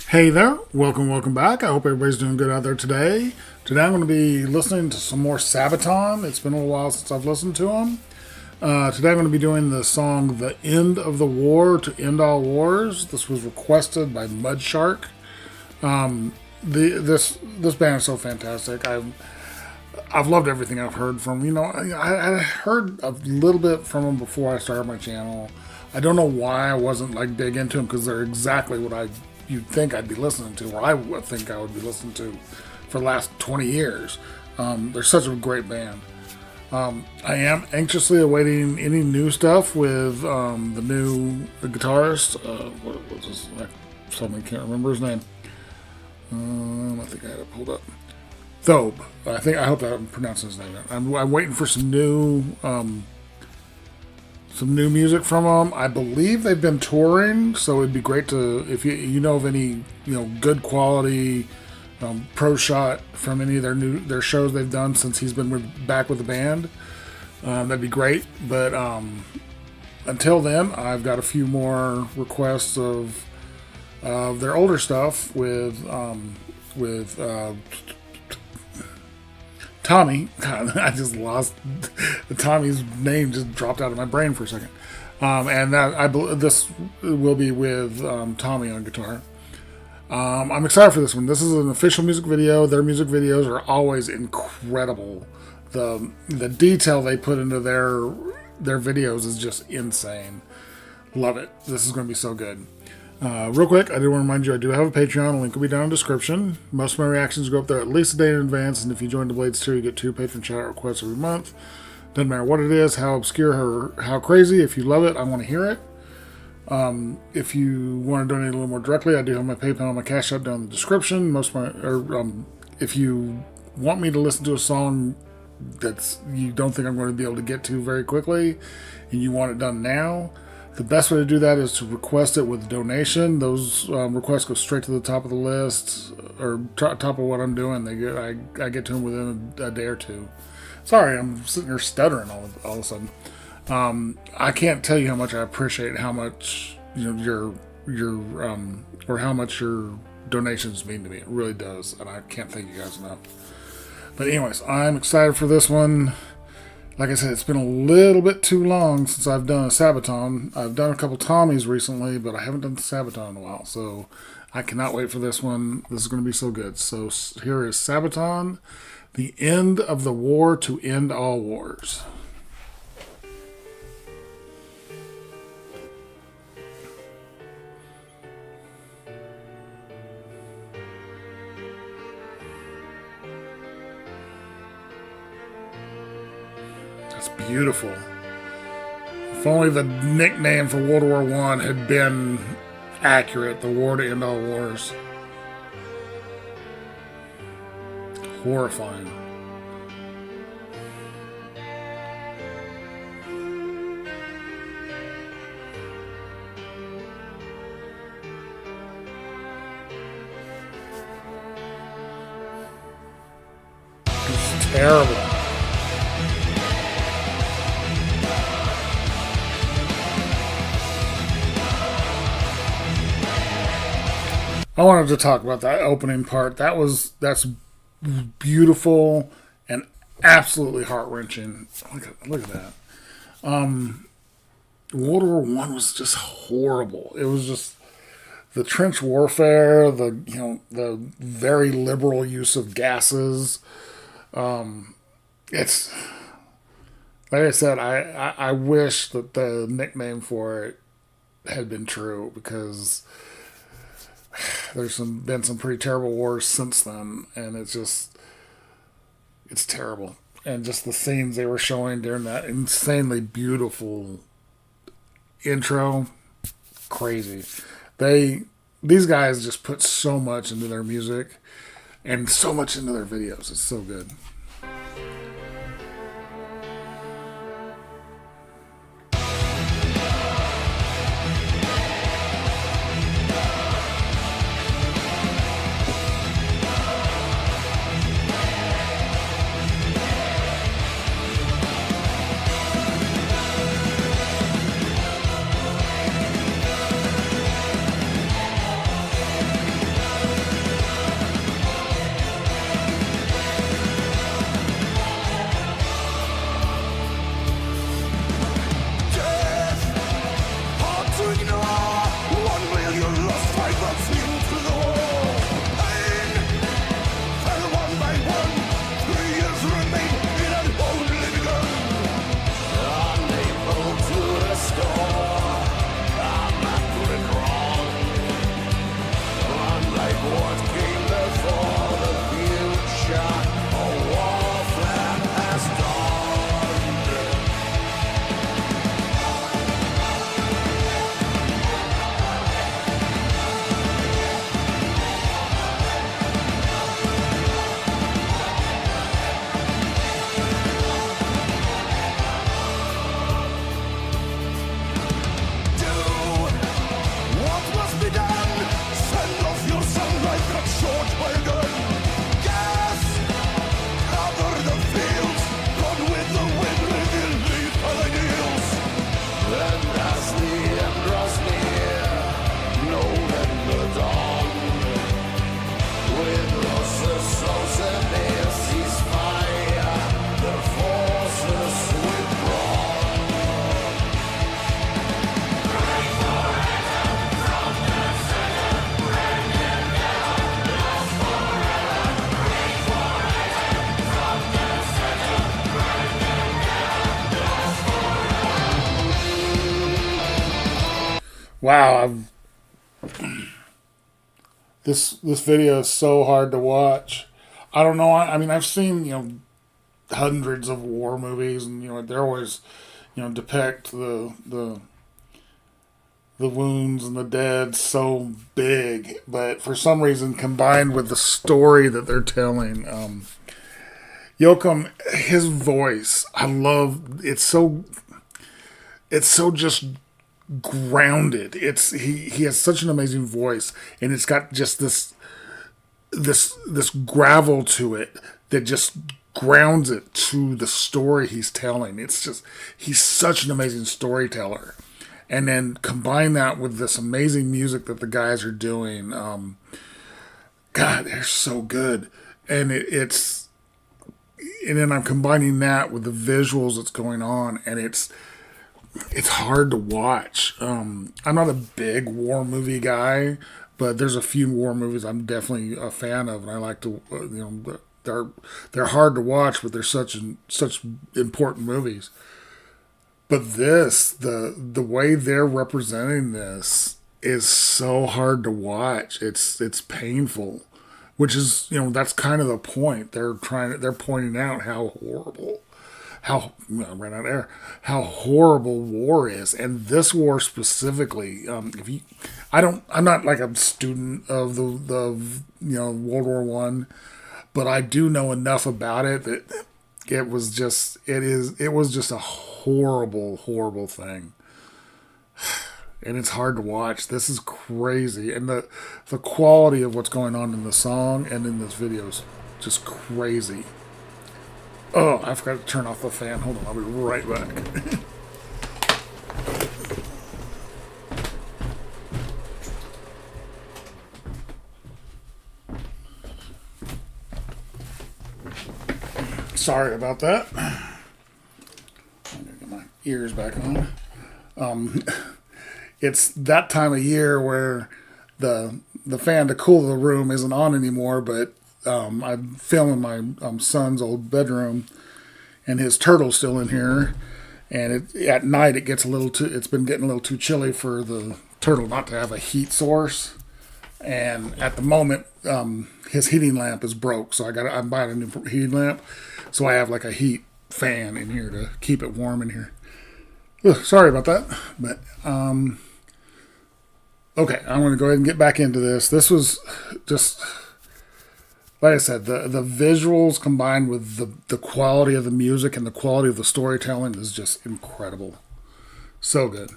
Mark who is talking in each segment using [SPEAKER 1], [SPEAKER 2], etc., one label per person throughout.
[SPEAKER 1] Hey there, welcome back. I hope everybody's doing good out there today. Today I'm going to be listening to some more Sabaton. It's been a little while since I've listened to them. Today I'm going to be doing the song "The End of the War to End All Wars." This was requested by Mudshark. This band is so fantastic. I've loved everything I've heard from. I heard a little bit from them before I started my channel. I don't know why I wasn't like big into them because they're exactly what you'd think I'd be listening to, or I would think I would be listening to for the last 20 years. They're such a great band. I am anxiously awaiting any new stuff with the new guitarist. What was his? I suddenly can't remember his name. I think I had it pulled up. Thobe. I hope I'm pronouncing his name. I'm waiting for some new music from them. I believe they've been touring, so it'd be great to, if you know of any good quality pro shot from any of their shows they've done since he's been back with the band. That'd be great. But until then, I've got a few more requests of their older stuff with Tommy. I just lost Tommy's name, just dropped out of my brain for a second. And this will be with Tommy on guitar. I'm excited for this one. This is an official music video. Their music videos are always incredible. The detail they put into their videos is just insane. Love it. This is going to be so good. Real quick, I do want to remind you I do have a Patreon. The link will be down in the description. Most of my reactions go up there at least a day in advance, and if you join the Blades tier, you get 2 patron shout requests every month. Doesn't matter what it is, how obscure or how crazy. If you love it, I want to hear it. If you want to donate a little more directly, I do have my PayPal and my Cash App down in the description. If you want me to listen to a song that's you don't think I'm going to be able to get to very quickly, and you want it done now, the best way to do that is to request it with a donation. Those requests go straight to the top of the list, or top of what I'm doing. I get to them within a day or two. Sorry, I'm sitting here stuttering all of a sudden. I can't tell you how much I appreciate how much your or how much your donations mean to me. It really does, and I can't thank you guys enough. But anyways, I'm excited for this one. Like I said, it's been a little bit too long since I've done a Sabaton. I've done a couple Tommies recently, but I haven't done the Sabaton in a while. So I cannot wait for this one. This is going to be so good. So here is Sabaton, "The End of the War to End All Wars." That's beautiful. If only the nickname for World War I had been accurate, the war to end all wars. Horrifying. It's terrible. I wanted to talk about that opening part. That's beautiful and absolutely heart-wrenching. Look at that. World War I was just horrible. It was just the trench warfare, the very liberal use of gases. It's like I said, I wish that the nickname for it had been true, because there's been some pretty terrible wars since then, and it's terrible. And just the scenes they were showing during that insanely beautiful intro, crazy. These guys just put so much into their music and so much into their videos. It's so good. wow, this video is so hard to watch. I don't know. I mean, I've seen hundreds of war movies, and they're always depict the wounds and the dead so big, but for some reason, combined with the story that they're telling, Joachim, his voice, I love. It's so just grounded. He has such an amazing voice, and it's got just this gravel to it that just grounds it to the story he's telling. It's just he's such an amazing storyteller, and then combine that with this amazing music that the guys are doing. God, they're so good, and and then I'm combining that with the visuals that's going on, and it's hard to watch. I'm not a big war movie guy, but there's a few war movies I'm definitely a fan of, and I like to, they're hard to watch, but they're such important movies. But the way they're representing this is so hard to watch. It's painful, which is that's kind of the point. They're pointing out how horrible. I ran out of air. How horrible war is, and this war specifically. I'm not like a student of the World War One, but I do know enough about it that it was just a horrible thing, and it's hard to watch. This is crazy, and the quality of what's going on in the song and in this video is just crazy. Oh, I forgot to turn off the fan. Hold on, I'll be right back. Sorry about that. I'm gonna get my ears back on. It's that time of year where the fan to cool the room isn't on anymore, but I'm filming my son's old bedroom, and his turtle's still in here. And at night it's been getting a little too chilly for the turtle not to have a heat source. And at the moment, his heating lamp is broke, so I'm buying a new heating lamp. So I have like a heat fan in here to keep it warm in here. Ugh, sorry about that, but okay, I'm going to go ahead and get back into this. This was just. Like I said, the visuals combined with the quality of the music and the quality of the storytelling is just incredible. So good.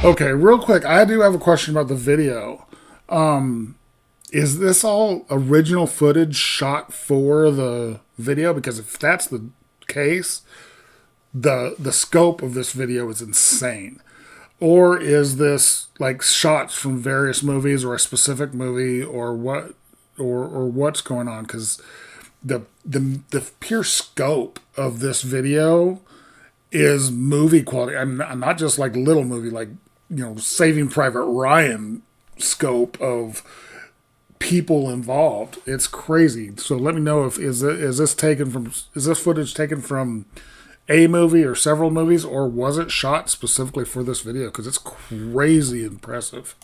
[SPEAKER 1] Okay, real quick, I do have a question about the video. Is this all original footage shot for the video? Because if that's the case, the scope of this video is insane. Or is this like shots from various movies or a specific movie or what or what's going on? Because the pure scope of this video is movie quality. I'm not just like little movie, like Saving Private Ryan scope of people involved. It's crazy. So let me know if is this footage taken from a movie or several movies, or was it shot specifically for this video? Because it's crazy impressive.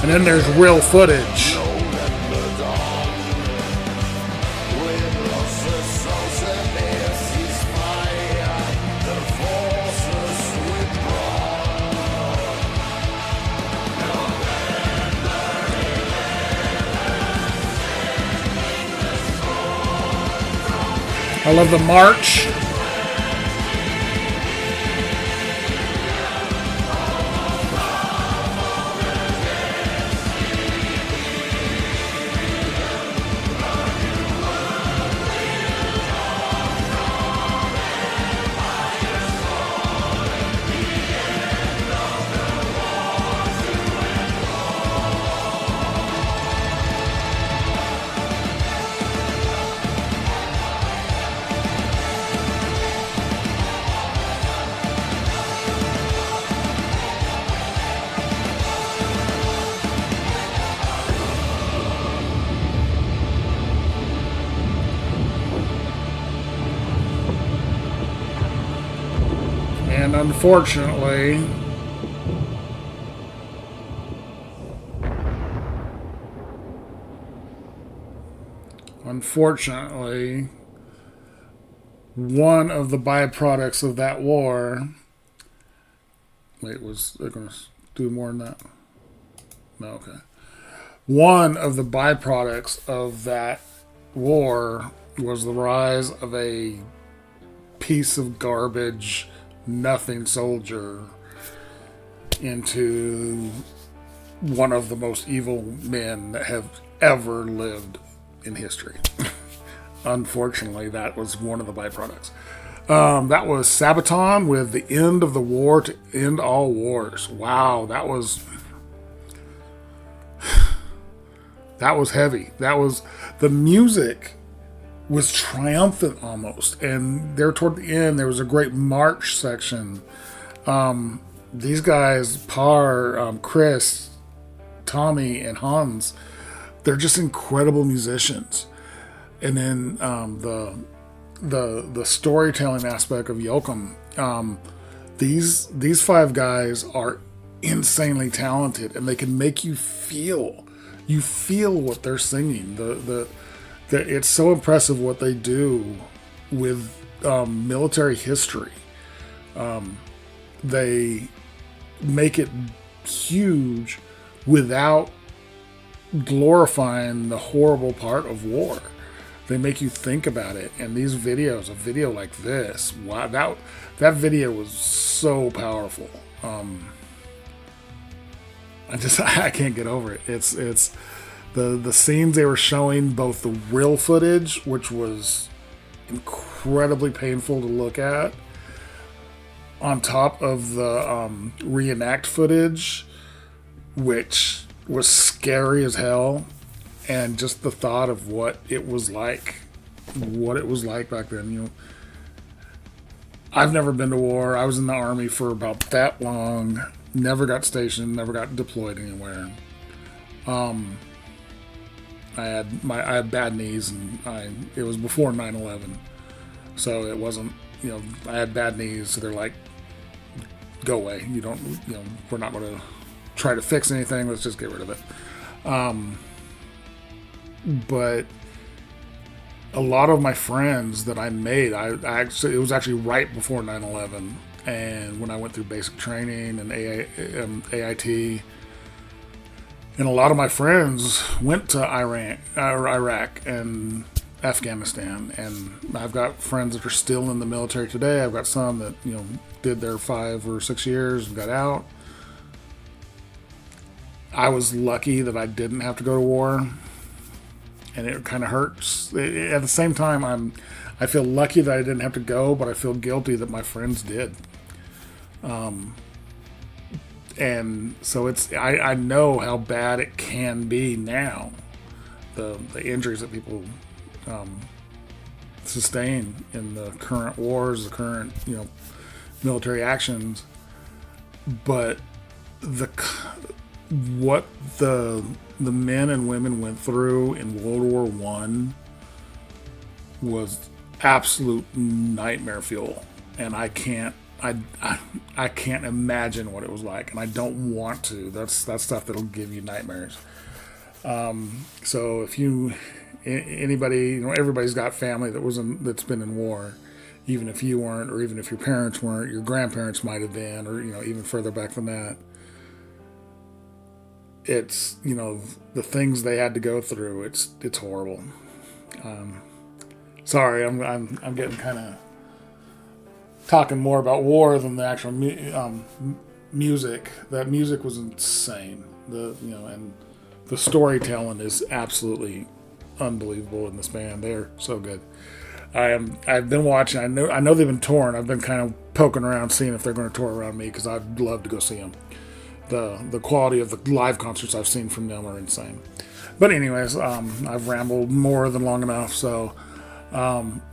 [SPEAKER 1] And then there's real footage. I love the march. unfortunately, one of the byproducts of that war. Wait, was they're going to do more than that? No, okay. One of the byproducts of that war was the rise of a piece of garbage, nothing soldier into one of the most evil men that have ever lived in history. Unfortunately, that was one of the byproducts. That was Sabaton with The End of the War to End All Wars. Wow, that was heavy. That was, the music was triumphant almost. And there toward the end, there was a great march section. These guys, Par, Chris, Tommy, and Hans, they're just incredible musicians. And then the storytelling aspect of Yoakum, these five guys are insanely talented, and they can make you feel what they're singing. It's so impressive what they do with military history. They make it huge without glorifying the horrible part of war. They make you think about it. And these videos, a video like this, wow, that video was so powerful. I can't get over it. It's the scenes they were showing, both the real footage, which was incredibly painful to look at, on top of the reenact footage, which was scary as hell, and just the thought of what it was like back then. You know, I've never been to war. I was in the Army for about that long. Never got stationed. Never got deployed anywhere. I had bad knees, and it was before 9/11, so it wasn't. You know, I had bad knees, so they're like, go away. You don't. You know, we're not going to try to fix anything. Let's just get rid of it. But a lot of my friends that I made, it was actually right before 9/11, and when I went through basic training and AIT, and a lot of my friends went to Iraq and Afghanistan, and I've got friends that are still in the military today. I've got some that, you know, did their 5 or 6 years and got out. I was lucky that I didn't have to go to war, and it kind of hurts. At the same time, I feel lucky that I didn't have to go, but I feel guilty that my friends did. And so I know how bad it can be now, the injuries that people sustain in the current wars, the current, you know, military actions. But what the men and women went through in World War I was absolute nightmare fuel, and I can't imagine what it was like, and I don't want to. That's stuff that'll give you nightmares. So if anybody, you know, everybody's got family that's been in war, even if you weren't, or even if your parents weren't, your grandparents might have been, or, you know, even further back than that. It's, you know, the things they had to go through. It's horrible. Sorry, I'm getting kind of talking more about war than the actual music. That music was insane. And the storytelling is absolutely unbelievable in this band. They're so good. I've been watching. I know they've been touring. I've been kind of poking around, seeing if they're going to tour around me, because I'd love to go see them. The quality of the live concerts I've seen from them are insane. But anyways, I've rambled more than long enough. So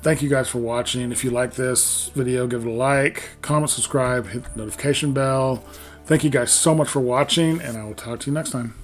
[SPEAKER 1] thank you guys for watching. If you like this video, give it a like, comment, subscribe, hit the notification bell. Thank you guys so much for watching, and I will talk to you next time.